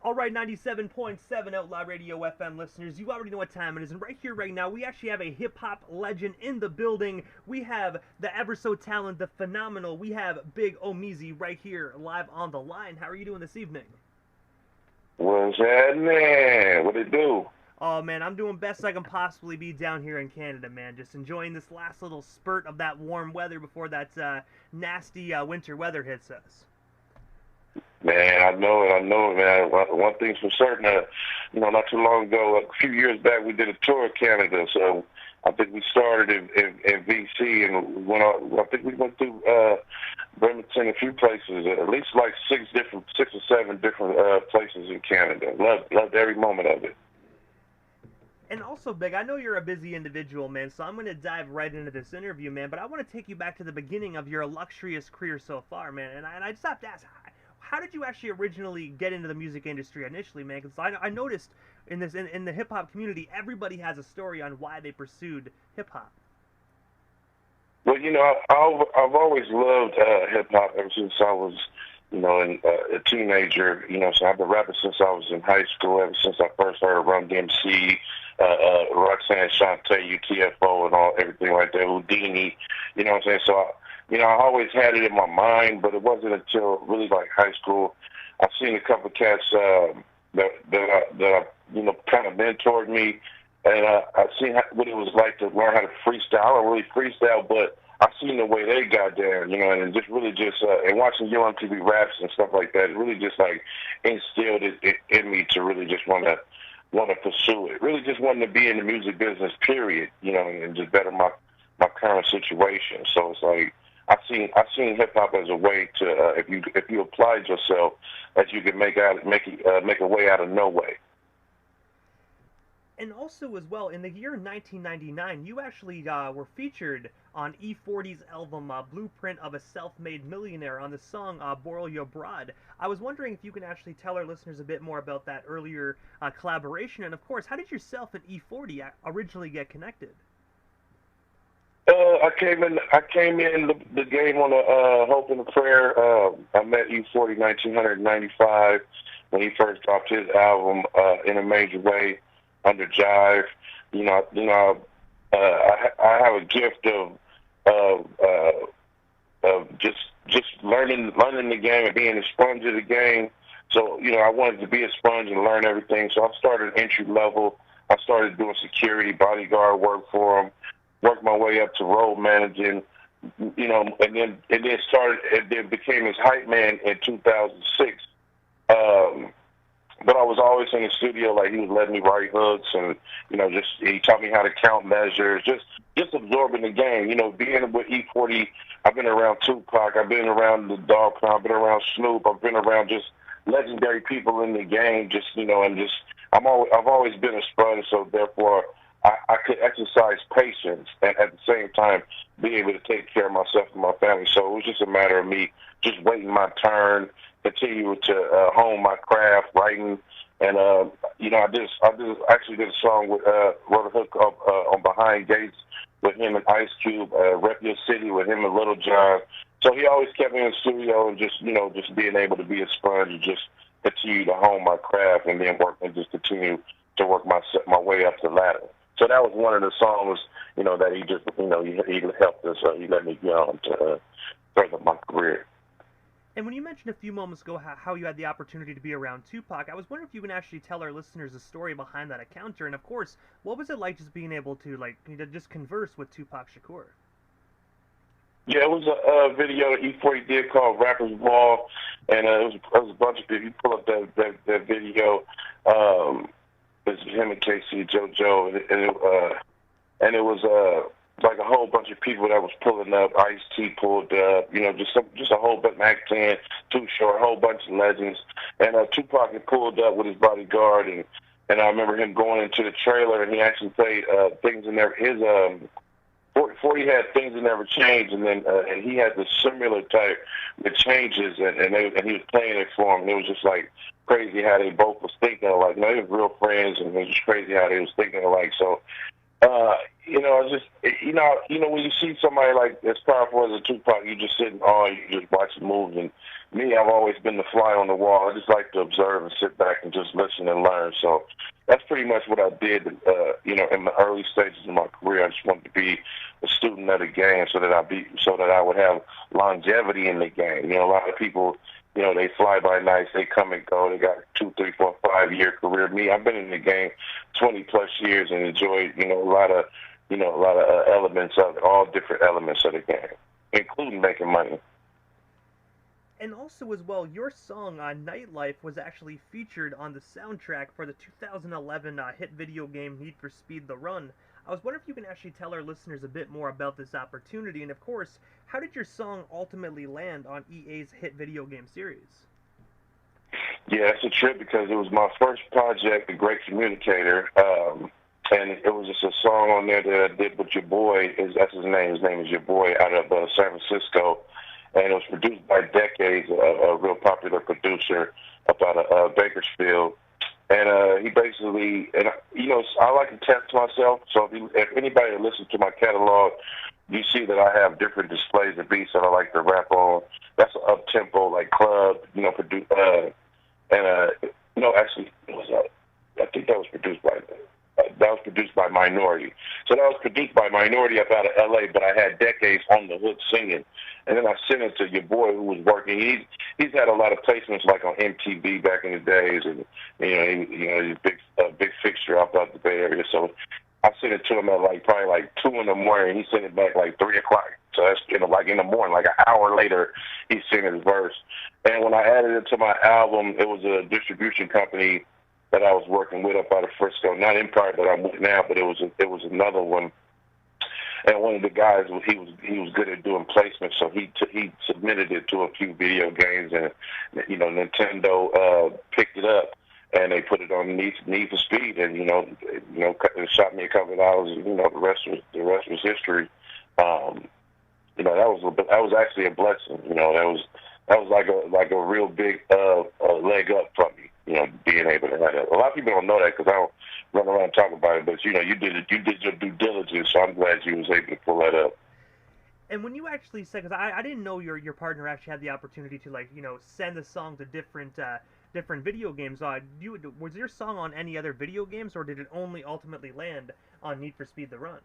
All right, 97.7 Outlaw Radio FM listeners, you already know what time it is, and right here, right now, we actually have a hip-hop legend in the building. We have the ever-so-talented, the phenomenal, we have Big Omeezy right here, live on the line. How are you doing this evening? What's happening? What it do? Oh, man, I'm doing best I can possibly be down here in Canada, man. Just enjoying this last little spurt of that warm weather before that nasty winter weather hits us. Man, I know it, man. One thing's for certain, not too long ago, a few years back, we did a tour of Canada. So I think we started in VC and went on. I think we went through Bremerton, a few places, at least like six or seven different places in Canada. Loved every moment of it. And also, Big, I know you're a busy individual, man, so I'm going to dive right into this interview, man, but I want to take you back to the beginning of your illustrious career so far, man, and I just have to ask, how did you actually originally get into the music industry initially, man? Because I noticed in the hip-hop community, everybody has a story on why they pursued hip-hop. Well, I've always loved hip-hop ever since I was, a teenager. So I've been rapping since I was in high school, ever since I first heard Run DMC, Roxanne Shante, UTFO, and everything like that, Houdini. You know what I'm saying? So, I always had it in my mind, but it wasn't until really like high school. I've seen a couple of cats that kind of mentored me, and I've seen what it was like to learn how to freestyle. I don't really freestyle, but I've seen the way they got there, and just really and watching Young TV raps and stuff like that, it really just like instilled it in me to really just want to pursue it. Really just wanting to be in the music business, period, and just better my current situation. So it's like I seen hip hop as a way to if you applied yourself, that you could make a way out of no way. And also, as well, in the year 1999, you actually were featured on E40's album Blueprint of a Self-Made Millionaire on the song Boral Your Broad. I was wondering if you can actually tell our listeners a bit more about that earlier collaboration, and of course, how did yourself and E40 originally get connected? I came in the game on a hope and a prayer. I met E40 1995 when he first dropped his album in a major way under Jive. I have a gift of just learning the game and being a sponge of the game. So I wanted to be a sponge and learn everything. So I started entry level. I started doing security, bodyguard work for him. Worked my way up to road managing, and then became his hype man in 2006. But I was always in the studio, like he was letting me write hooks, and he taught me how to count measures, just absorbing the game. Being with E40, I've been around Tupac, I've been around the Dog Pound, I've been around Snoop, I've been around just legendary people in the game. I've always been a sponge, so therefore I could exercise patience and at the same time be able to take care of myself and my family. So it was just a matter of me just waiting my turn, continue to hone my craft, writing, and I actually did a song with wrote a hook up on Behind Gates with him and Ice Cube, Rep Your City with him and Little John. So he always kept me in the studio and just being able to be a sponge and just continue to hone my craft and then work and just continue to work my way up the ladder. So that was one of the songs, that he just, he helped us. He let me get on to further my career. And when you mentioned a few moments ago how you had the opportunity to be around Tupac, I was wondering if you can actually tell our listeners the story behind that encounter. And of course, what was it like just being able to just converse with Tupac Shakur? Yeah, it was a video that E40 did called Rapper's Ball, and it was a bunch of people. You pull up that video. It's him and Casey, JoJo, and it was like a whole bunch of people that was pulling up. Ice-T pulled up, just a whole bunch. Mac 10, Too Short, a whole bunch of legends. And Tupac had pulled up with his bodyguard, and I remember him going into the trailer, and he actually played things in there. His 40 had Things That Never Change, and then and he had the similar type with changes, and he was playing it for him. And it was just like crazy how they both was thinking alike. They were real friends, and it was just crazy how they was thinking alike. So, when you see somebody like as powerful as a Tupac, you just sit in awe, you just watch the moves, and me, I've always been the fly on the wall. I just like to observe and sit back and just listen and learn. So that's pretty much what I did, in the early stages of my career. I just wanted to be a student of the game so that I would have longevity in the game. A lot of people, they fly by nights, they come and go, they got 2, 3, 4, 5 year career. Me, I've been in the game 20 plus years and enjoyed, a lot of elements of it, all different elements of the game, including making money. And also as well, your song Nightlife was actually featured on the soundtrack for the 2011 hit video game Need for Speed The Run. I was wondering if you can actually tell our listeners a bit more about this opportunity, and of course, how did your song ultimately land on EA's hit video game series? Yeah, it's a trip because it was my first project, The Great Communicator, and it was just a song on there that I did with your boy. That's his name. His name is Your Boy out of San Francisco. And it was produced by Decades, a real popular producer up out of Bakersfield. And he basically, I like to test myself. So if anybody listens to my catalog, you see that I have different displays of beats that I like to rap on. That's an up-tempo, like club, actually, I think that was produced by Minority. So that was produced by Minority up out of L.A., but I had Decades on the hook singing. And then I sent it to your boy who was working. He's had a lot of placements like on MTV back in the days, and he's a big fixture out the Bay Area. So I sent it to him at probably 2 in the morning. He sent it back 3 o'clock. So that's in the morning, like an hour later, he sent his verse. And when I added it to my album, it was a distribution company that I was working with up out of Frisco, not Empire that I'm with now, but it was another one. And one of the guys, he was good at doing placements, so he submitted it to a few video games, and Nintendo picked it up, and they put it on Need for Speed, and it shot me a couple of hours. The rest was history. That was actually a blessing. That was like a real big leg up for me. Being able to have that. A lot of people don't know that because I don't run around and talk about it. But you did your due diligence, so I'm glad you was able to pull that up. And when you actually said, because I didn't know your partner actually had the opportunity to send the song to different video games. Was your song on any other video games, or did it only ultimately land on Need for Speed The Run?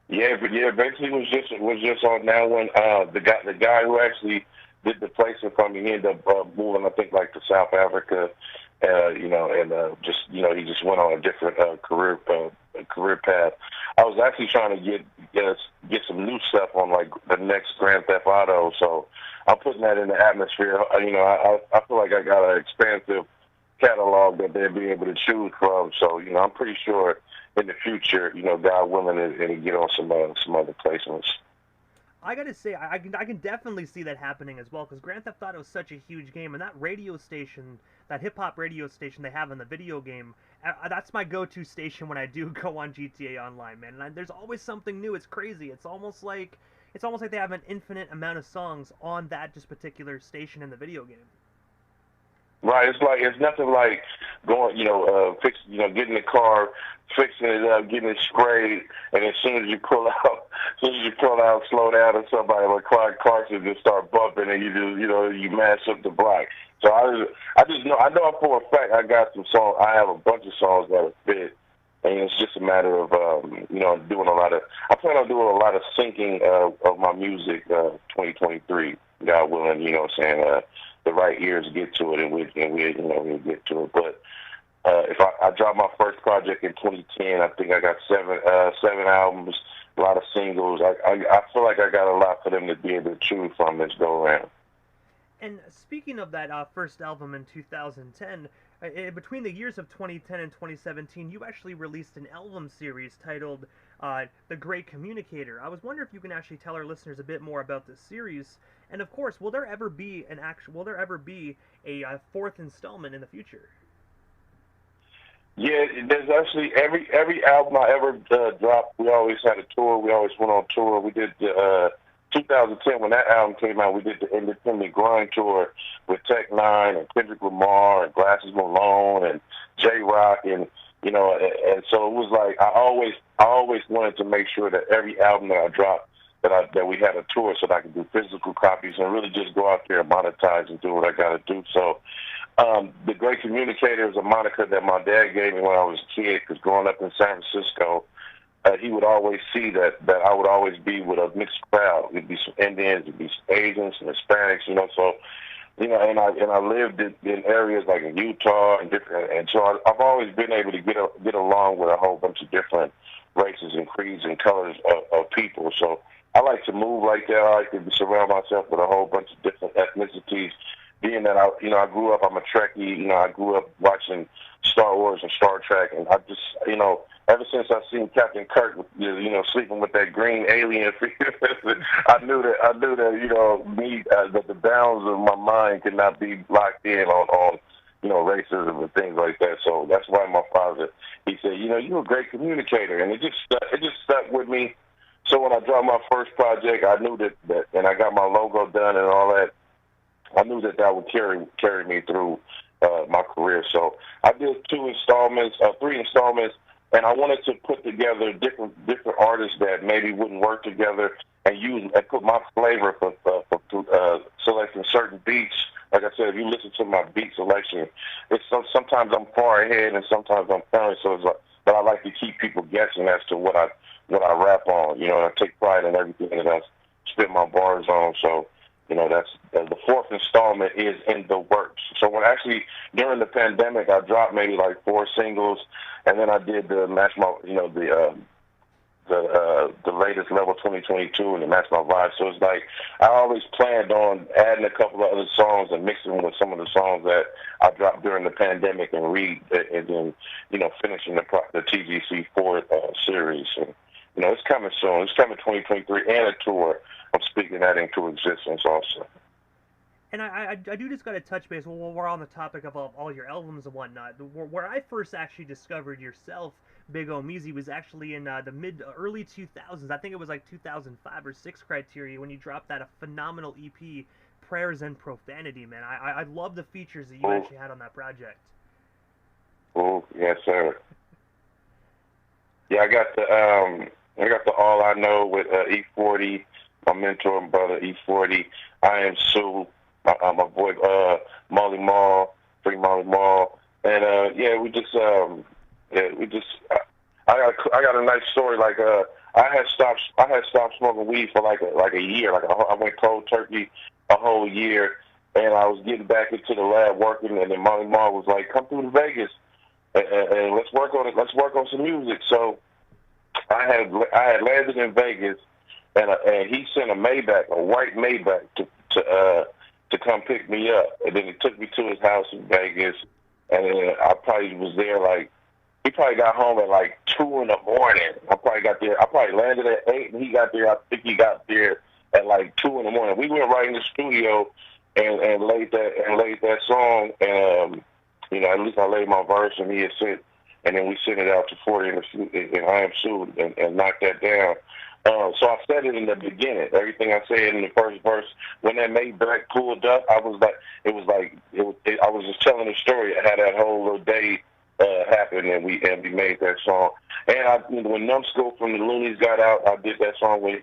Yeah, eventually it was just on that one. The guy who actually did the placement for me, he ended up moving, I think, to South Africa, he just went on a different career path. I was actually trying to get some new stuff on the next Grand Theft Auto, so I'm putting that in the atmosphere. I feel like I got an expansive catalog that they'll be able to choose from. So I'm pretty sure in the future, God willing, and get on some other placements. I gotta say, I can definitely see that happening as well, because Grand Theft Auto is such a huge game, and that radio station, that hip-hop radio station they have in the video game, that's my go-to station when I do go on GTA Online, man. And there's always something new. It's crazy. It's almost like they have an infinite amount of songs on that just particular station in the video game. Right, it's nothing like going, getting the car, fixing it up, getting it sprayed, and as soon as you pull out, slow down, and somebody like car should just start bumping, and you mash up the block. So I know for a fact I got some songs. I have a bunch of songs that are fit, and it's just a matter of doing a lot of. I plan on doing a lot of syncing of my music, 2023. God willing, the right ears get to it, and we'll get to it. But if I dropped my first project in 2010, I think I got seven albums, a lot of singles. I feel like I got a lot for them to be able to choose from this go around. And speaking of that first album in 2010, between the years of 2010 and 2017, you actually released an album series titled The Great Communicator. I was wondering if you can actually tell our listeners a bit more about this series, and of course, will there ever be a fourth installment in the future? Yeah, there's actually every album I ever dropped, we always had a tour. We always went on tour. We did 2010 when that album came out. We did the Independent Grind tour with Tech N9ne and Kendrick Lamar and Glasses Malone and J Rock, and so it was like I always wanted to make sure that every album that I dropped, that we had a tour so that I could do physical copies and really just go out there and monetize and do what I got to do. So the Great Communicator is a moniker that my dad gave me when I was a kid, because growing up in San Francisco, he would always see that I would always be with a mixed crowd. It'd be some Indians, it'd be some Asians, some Hispanics, so, and I lived in areas like in Utah and different, and so I've always been able to get along with a whole bunch of different races and creeds and colors of people. So I like to move like that. I like to surround myself with a whole bunch of different ethnicities. Being that I grew up, I'm a Trekkie. I grew up watching Star Wars and Star Trek, and I just, ever since I seen Captain Kirk, sleeping with that green alien, I knew that that the bounds of my mind could not be locked in on racism and things like that. So that's why my father, he said, you're a great communicator, and it just stuck with me. So when I dropped my first project, I knew that, and I got my logo done and all that. I knew that would carry me through my career. So I did three installments, and I wanted to put together different artists that maybe wouldn't work together and put my flavor for selecting certain beats. Like I said, if you listen to my beat selection, sometimes I'm far ahead and sometimes I'm behind. So but I like to keep people guessing as to what I rap on. And I take pride in everything that I spit my bars on. So. That's the fourth installment is in the works. So during the pandemic, I dropped maybe like 4 singles, and then I did the match my, the latest Level 2022 and the Match My Vibe. So it's like I always planned on adding a couple of other songs and mixing them with some of the songs that I dropped during the pandemic and then finishing the TGC4 series. And, it's coming soon. It's coming 2023 and a tour. I'm speaking that into existence also. And I do just got to touch base. Well, we're on the topic of all your albums and whatnot. Where I first actually discovered yourself, Big Omeezy, was actually in the early 2000s. I think it was like 2005 or 6 criteria when you dropped that a phenomenal EP, Prayers and Profanity, man. I love the features that you actually had on that project. Oh, yes, sir. Yeah, I got the All I Know with E40. My mentor and brother E40, I Am Sue, my boy Molly Mall, Free Molly Mall, and I got a nice story. Like I had stopped smoking weed for like a year. I went cold turkey a whole year, and I was getting back into the lab working, and then Molly Mall was like, "Come through to Vegas and let's work on it. Let's work on some music." So I had landed in Vegas. And he sent a white Maybach to come pick me up. And then he took me to his house in Vegas. And then I probably was there he probably got home at like 2 in the morning. I probably landed at 8 and he got there, I think he got there at like 2 in the morning. We went right in the studio and laid that song. And, at least I laid my verse and he had sent, and then we sent it out to 40 and I Am Sued and knocked that down. So I said it in the beginning. Everything I said in the first verse, when that Maybach pulled up, I was just telling the story of how that whole little day happened, and we made that song. And when Numbskull from the Loonies got out, I did that song with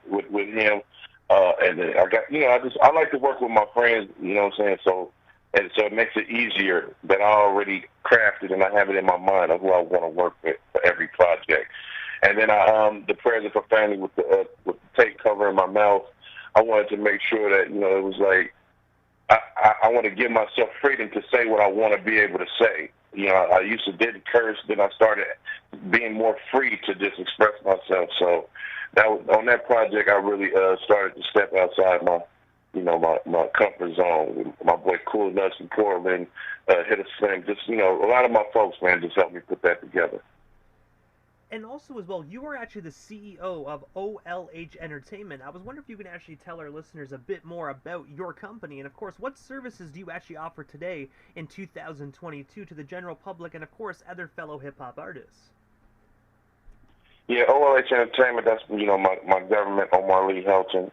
him. And then I like to work with my friends. You know what I'm saying? So it makes it easier that I already crafted and I have it in my mind of who I want to work with for every project. And then the Prayers of Profanity with the tape covering my mouth, I wanted to make sure that, it was like, I want to give myself freedom to say what I want to be able to say. I used to didn't curse, then I started being more free to just express myself. So on that project, I really started to step outside my comfort zone. My boy Cool Nuts and Portland, Hit a Slim, just, a lot of my folks, man, just helped me put that together. And also, as well, you are actually the CEO of OLH Entertainment. I was wondering if you can actually tell our listeners a bit more about your company, and of course, what services do you actually offer today in 2022 to the general public and, of course, other fellow hip-hop artists? Yeah, OLH Entertainment, that's, my government, Omar Lee Helton.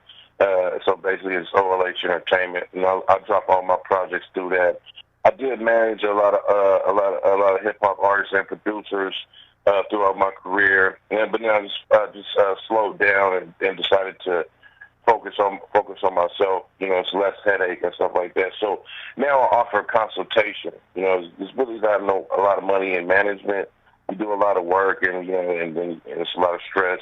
So basically, it's OLH Entertainment. I drop all my projects through that. I did manage a lot of hip-hop artists and producers throughout my career, but then I just slowed down and decided to focus on myself. You know, it's less headache and stuff like that. So now I offer consultation. You know, it's really not a lot of money in management. We do a lot of work, and and it's a lot of stress.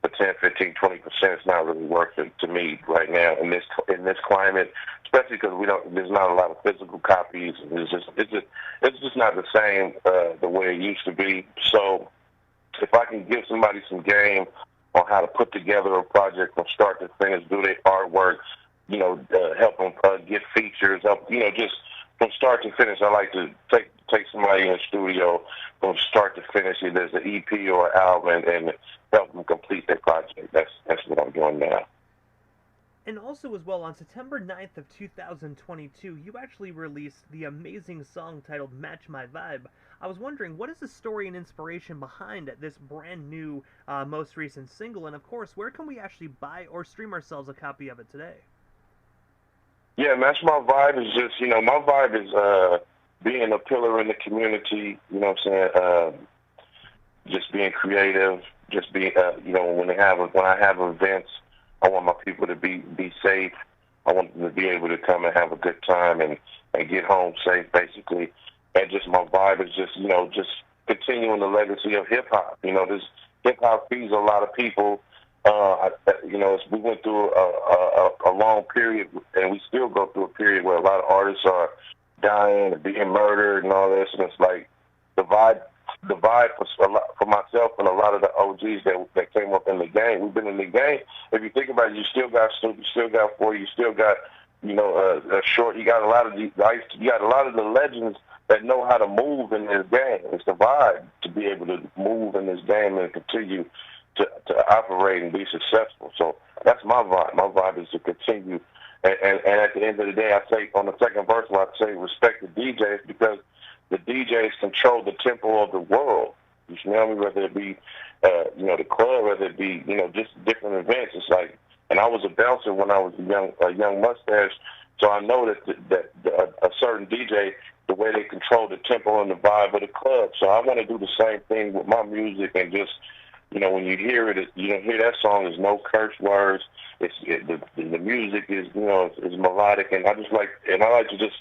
But 10, 15, 20% is not really worth it to me right now in this climate, especially because there's not a lot of physical copies. It's just not the same the way it used to be. So if I can give somebody some game on how to put together a project from start to finish, do their artwork, help them get features, just from start to finish. I like to take somebody in the studio from start to finish, either as an EP or an album, and help them complete their project. That's what I'm doing now. And also as well, on September 9th of 2022, you actually released the amazing song titled Match My Vibe. I was wondering, what is the story and inspiration behind this brand new, most recent single? And of course, where can we actually buy or stream ourselves a copy of it today? Yeah, Match My Vibe is just, my vibe is being a pillar in the community, you know what I'm saying? Just being creative, just being, when I have events, I want my people to be safe. I want them to be able to come and have a good time and get home safe, basically. And just my vibe is just, just continuing the legacy of hip-hop. This hip-hop feeds a lot of people. We went through a long period, and we still go through a period where a lot of artists are dying and being murdered and all this, and it's like the vibe for myself and a lot of the OGs that came up in the game. We've been in the game. If you think about it, you still got Snoop, you still got 40, you still got Short. You got a lot of the legends that know how to move in this game. It's the vibe to be able to move in this game and continue to operate and be successful. So that's my vibe. My vibe is to continue. And at the end of the day, I say on the second verse, I say respect the DJs, because the DJs control the tempo of the world. You smell me? Whether it be, the club, whether it be, just different events. It's like, and I was a bouncer when I was a young mustache, so I know that a certain DJ, the way they control the tempo and the vibe of the club. So I want to do the same thing with my music, and just, when you hear it, hear that song, there's no curse words. The music is, is melodic, and I like to just,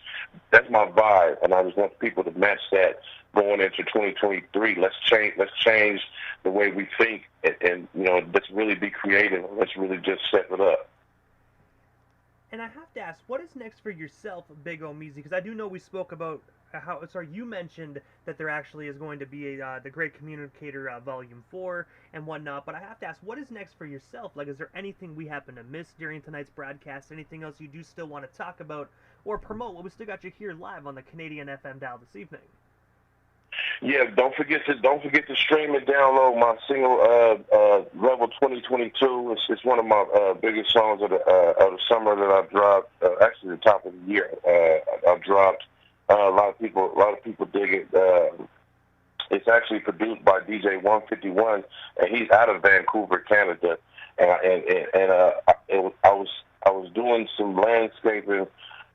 that's my vibe, and I just want people to match that going into 2023. Let's change the way we think, and let's really be creative. Let's really just set it up. And I have to ask, what is next for yourself, Big Omeezy? Because I do know we spoke about you mentioned that there actually is going to be the Great Communicator Volume 4 and whatnot, but I have to ask, what is next for yourself? Like, is there anything we happen to miss during tonight's broadcast? Anything else you do still want to talk about or promote? Well, we still got you here live on the Canadian FM dial this evening. Yeah, don't forget to stream and download my single Level 2022. It's one of my biggest songs of the summer that I've dropped. Actually, the top of the year I've dropped. A lot of people dig it. It's actually produced by DJ 151, and he's out of Vancouver, Canada. And I was doing some landscaping,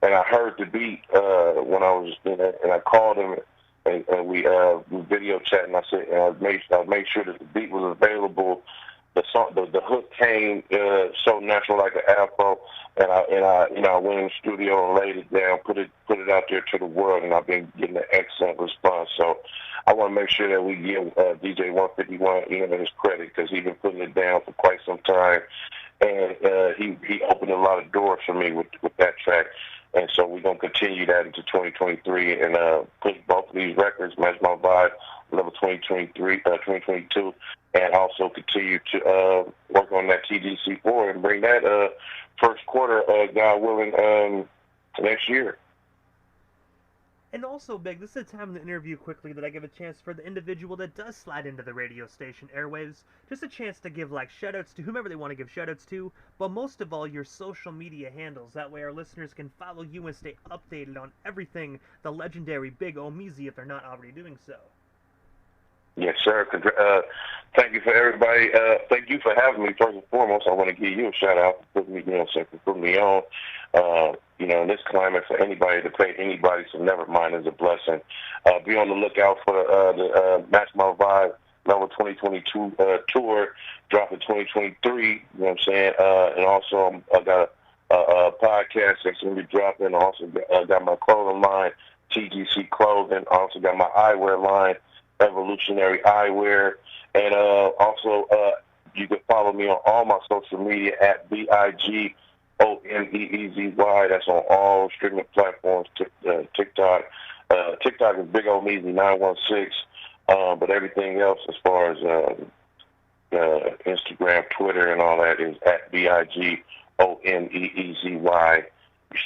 and I heard the beat when I was and I called him. And we video chat, and I said, and I made sure that the beat was available. The hook came so natural, like an afro, and I went in the studio and laid it down, put it out there to the world, and I've been getting an excellent response. So I want to make sure that we give DJ 151 his credit, because he's been putting it down for quite some time, and he opened a lot of doors for me with that track. And so we're going to continue that into 2023 and push both of these records, Match My Vibe, Level 2022, and also continue to work on that TDC4 and bring that first quarter, God willing, next year. And also, Big, this is a time in the interview quickly that I give a chance for the individual that does slide into the radio station airwaves, just a chance to give shout-outs to whomever they want to give shout-outs to, but most of all, your social media handles. That way our listeners can follow you and stay updated on everything the legendary Big Omeezy, if they're not already doing so. Yes, sir. Thank you for everybody. Thank you for having me. First and foremost, I want to give you a shout-out for putting me on. In this climate, for anybody to pay anybody, so never mind, is a blessing. Be on the lookout for the Match My Vibe Level 2022 tour dropping 2023. You know what I'm saying? And also I got a podcast that's going to be dropping. Also got my clothing line, TGC Clothing. Also got my eyewear line, Evolutionary Eyewear. And also you can follow me on all my social media at BIGOMEEZY. That's on all streaming platforms. TikTok. TikTok is Big Omeezy 916. But everything else, as far as Instagram, Twitter, and all that, is at BIGOMEEZY. You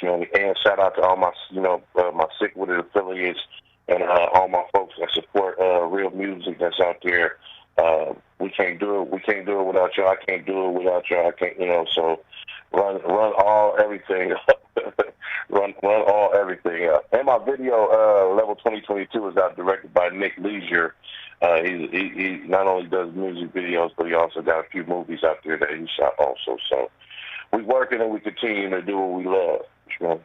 know, and shout out to all my, my Sick With It affiliates and all my folks that support real music that's out there. We can't do it. We can't do it without y'all. I can't do it without y'all. I can't, so run all everything up. run all everything up. And my video, Level 2022, is out directed by Nick Leisure. He not only does music videos, but he also got a few movies out there that he shot also. So we working and we continue to do what we love.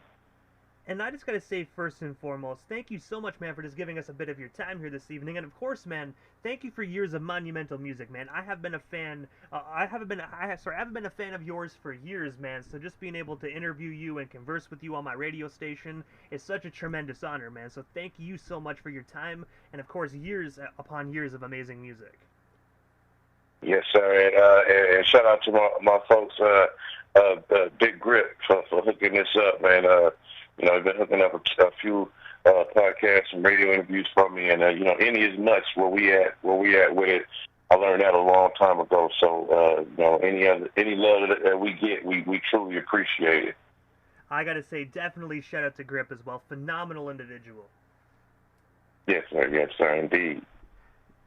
And I just gotta say, first and foremost, thank you so much, man, for just giving us a bit of your time here this evening. And of course, man, thank you for years of monumental music, man. I have been a fan. I haven't been a fan of yours for years, man. So just being able to interview you and converse with you on my radio station is such a tremendous honor, man. So thank you so much for your time, and of course, years upon years of amazing music. Yes, sir. And shout out to my folks, Big Grip, for hooking this up, man. I've been hooking up a few podcasts and radio interviews for me, and any is nuts where we at with it. I learned that a long time ago. So any love that we get, we truly appreciate it. I gotta say, definitely shout out to Grip as well. Phenomenal individual. Yes, sir, indeed.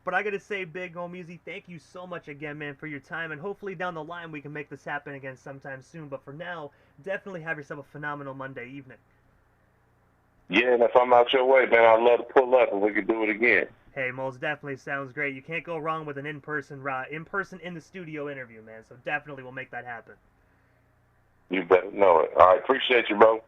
But I gotta say, Big Omeezy, thank you so much again, man, for your time, and hopefully down the line we can make this happen again sometime soon. But for now, definitely have yourself a phenomenal Monday evening. Yeah, and if I'm out your way, man, I'd love to pull up and we could do it again. Hey, most definitely sounds great. You can't go wrong with an in-person in the studio interview, man. So definitely we'll make that happen. You better know it. All right, appreciate you, bro.